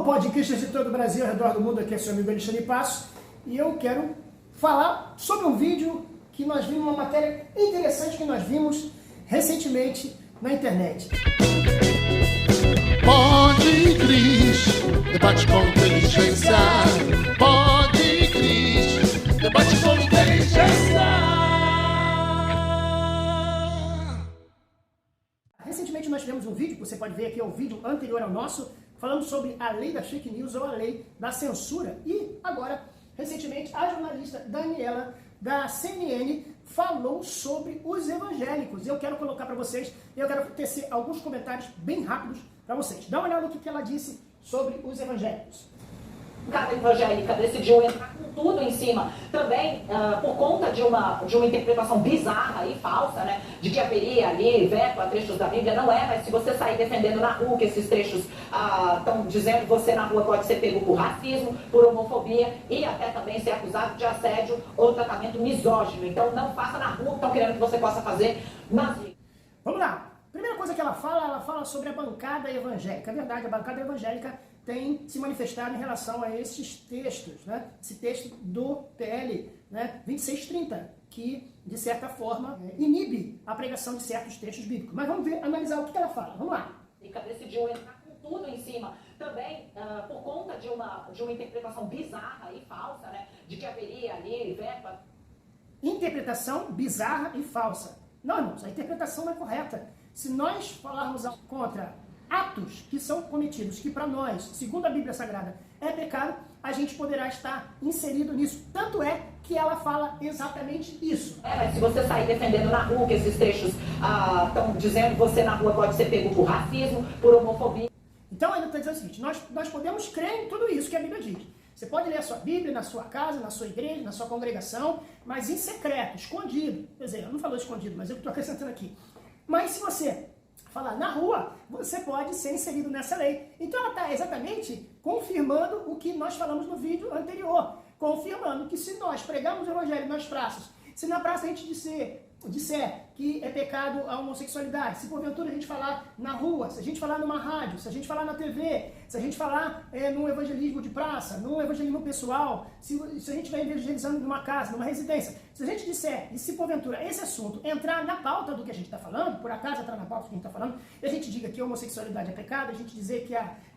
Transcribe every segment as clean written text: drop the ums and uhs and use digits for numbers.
Alô, podcasts de todo o Brasil, ao redor do mundo, aqui é seu amigo Alexandre Passos, e eu quero falar sobre um vídeo que nós vimos, uma matéria interessante que nós vimos recentemente na internet. Pode Cris, debate com inteligência. Pode Cris, debate com inteligência. Recentemente nós tivemos um vídeo, você pode ver aqui, é o vídeo anterior ao nosso, falando sobre a lei da fake news ou a lei da censura. E agora, recentemente, a jornalista Daniela, da CNN, falou sobre os evangélicos. Eu quero colocar para vocês, eu quero tecer alguns comentários bem rápidos para vocês. Dá uma olhada no que ela disse sobre os evangélicos. A evangélica decidiu entrar com tudo em cima, também por conta de uma interpretação bizarra e falsa, né, de que haveria ali veto a trechos da Bíblia. Não é, mas se você sair defendendo na rua que esses trechos estão dizendo que você na rua pode ser pego por racismo, por homofobia e até também ser acusado de assédio ou tratamento misógino. Então não faça na rua o que estão querendo que você possa fazer nas vidas. Vamos lá. Primeira coisa que ela fala sobre a bancada evangélica. É verdade, a bancada evangélica tem se manifestado em relação a esses textos, né? Esse texto do PL, né? 2630, que, de certa forma, inibe a pregação de certos textos bíblicos. Mas vamos ver, analisar o que ela fala. Vamos lá. Decidiu entrar com tudo em cima, também por conta de uma interpretação bizarra e falsa, né? De que haveria ali veto a... Interpretação bizarra e falsa. Não, irmãos, a interpretação não é correta. Se nós falarmos contra atos que são cometidos, que para nós, segundo a Bíblia Sagrada, é pecado, a gente poderá estar inserido nisso. Tanto é que ela fala exatamente isso. Mas se você sair defendendo na rua que esses trechos estão dizendo que você na rua pode ser pego por racismo, por homofobia. Então ainda está dizendo o seguinte, nós podemos crer em tudo isso que a Bíblia diz. Você pode ler a sua Bíblia na sua casa, na sua igreja, na sua congregação, mas em secreto, escondido. Quer dizer, eu não falo escondido, mas eu estou acrescentando aqui. Mas se você falar na rua, você pode ser inserido nessa lei. Então ela está exatamente confirmando o que nós falamos no vídeo anterior. Confirmando que se nós pregamos o evangelho nas praças, se na praça a gente disser que é pecado a homossexualidade, se porventura a gente falar na rua, se a gente falar numa rádio, se a gente falar na TV, se a gente falar num evangelismo de praça, num evangelismo pessoal, se a gente estiver evangelizando numa casa, numa residência, se a gente disser, e se porventura esse assunto entrar na pauta do que a gente está falando, por acaso entrar na pauta do que a gente está falando, e a gente diga que a homossexualidade é pecado, a gente dizer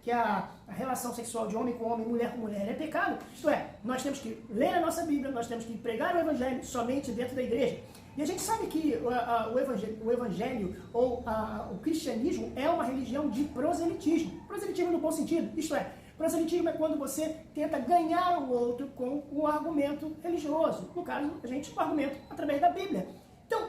que a relação sexual de homem com homem, mulher com mulher é pecado, isto é, nós temos que ler a nossa Bíblia, nós temos que pregar o evangelho somente dentro da igreja. E a gente sabe que o evangelho ou o cristianismo é uma religião de proselitismo. Proselitismo no bom sentido, isto é, proselitismo é quando você tenta ganhar o outro com um argumento religioso. No caso, a gente, o argumento através da Bíblia. Então,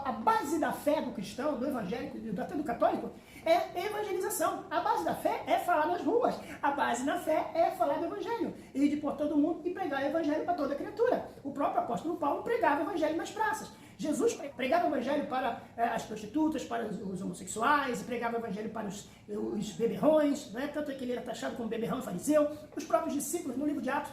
a base da fé do cristão, do evangélico e até do católico é evangelização. A base da fé é falar nas ruas. A base da fé é falar do evangelho. Ir de por todo mundo e pregar o evangelho para toda criatura. O próprio apóstolo Paulo pregava o evangelho nas praças. Jesus pregava o evangelho para as prostitutas, para os homossexuais, pregava o evangelho para os beberrões, né? Tanto é que ele era taxado como beberrão e fariseu. Os próprios discípulos, no livro de Atos,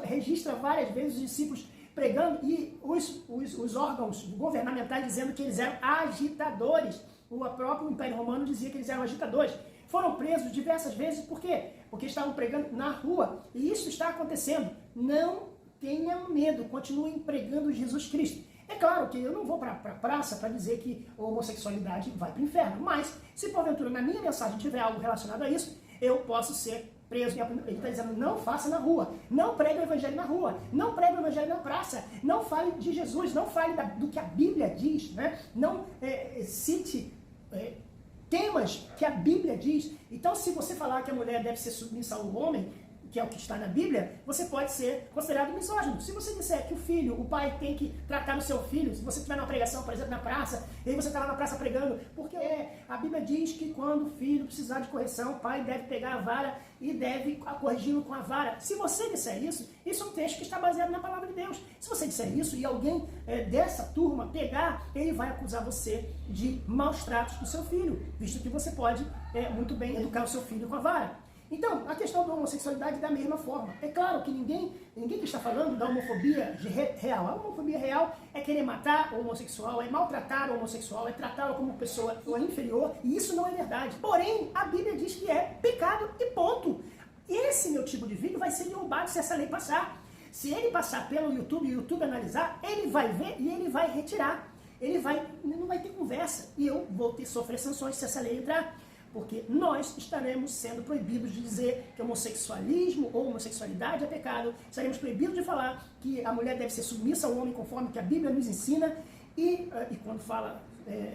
registra várias vezes os discípulos pregando e os órgãos governamentais dizendo que eles eram agitadores. O próprio Império Romano dizia que eles eram agitadores. Foram presos diversas vezes, por quê? Porque estavam pregando na rua. E isso está acontecendo. Não tenham medo, continuem pregando Jesus Cristo. É claro que eu não vou para a praça para dizer que a homossexualidade vai para o inferno, mas se porventura na minha mensagem tiver algo relacionado a isso, eu posso ser preso. Ele está dizendo, não faça na rua, não pregue o evangelho na rua, não pregue o evangelho na praça, não fale de Jesus, não fale do que a Bíblia diz, né? Não cite temas que a Bíblia diz. Então, se você falar que a mulher deve ser submissa ao homem, que é o que está na Bíblia, você pode ser considerado misógino. Se você disser que o pai tem que tratar o seu filho, se você estiver numa pregação, por exemplo, na praça, e aí você está lá na praça pregando, porque a Bíblia diz que quando o filho precisar de correção, o pai deve pegar a vara e deve corrigi-lo com a vara. Se você disser isso é um texto que está baseado na palavra de Deus. Se você disser isso e alguém dessa turma pegar, ele vai acusar você de maus tratos do seu filho, visto que você pode muito bem educar o seu filho com a vara. Então, a questão da homossexualidade da mesma forma. É claro que ninguém que está falando da homofobia real. A homofobia real é querer matar o homossexual, é maltratar o homossexual, é tratá-lo como pessoa inferior, e isso não é verdade. Porém, a Bíblia diz que é pecado e ponto. fato se essa lei passar. Se ele passar pelo YouTube e o YouTube analisar, ele vai ver e ele vai retirar. Não vai ter conversa. E eu vou sofrer sanções se essa lei entrar. Porque nós estaremos sendo proibidos de dizer que homossexualismo ou homossexualidade é pecado. Estaremos proibidos de falar que a mulher deve ser submissa ao homem conforme que a Bíblia nos ensina. E quando fala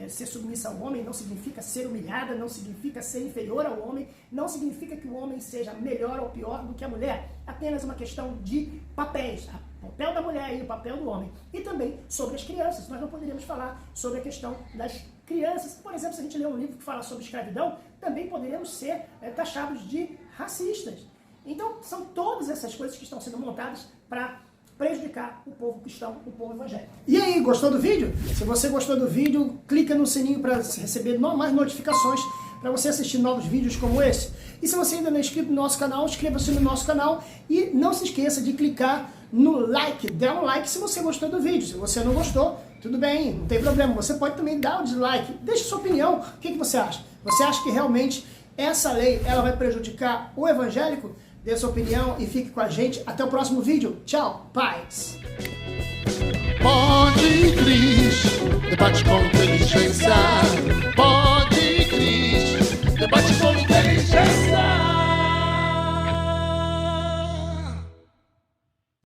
ser submissa ao homem, não significa ser humilhada, não significa ser inferior ao homem, não significa que o homem seja melhor ou pior do que a mulher. Apenas uma questão de papéis, o papel da mulher e o papel do homem. E também sobre as crianças. Nós não poderíamos falar sobre a questão das crianças. Por exemplo, se a gente ler um livro que fala sobre escravidão, também poderíamos ser taxados de racistas. Então, são todas essas coisas que estão sendo montadas para prejudicar o povo cristão, o povo evangélico. E aí, gostou do vídeo? Se você gostou do vídeo, clica no sininho para receber mais notificações, para você assistir novos vídeos como esse. E se você ainda não é inscrito no nosso canal, inscreva-se no nosso canal e não se esqueça de clicar no like, dê um like se você gostou do vídeo. Se você não gostou, tudo bem, não tem problema. Você pode também dar o dislike, deixe sua opinião. O que você acha? Você acha que realmente essa lei ela vai prejudicar o evangélico? Dê sua opinião e fique com a gente. Até o próximo vídeo. Tchau, paz. Pode crer, debate com inteligência.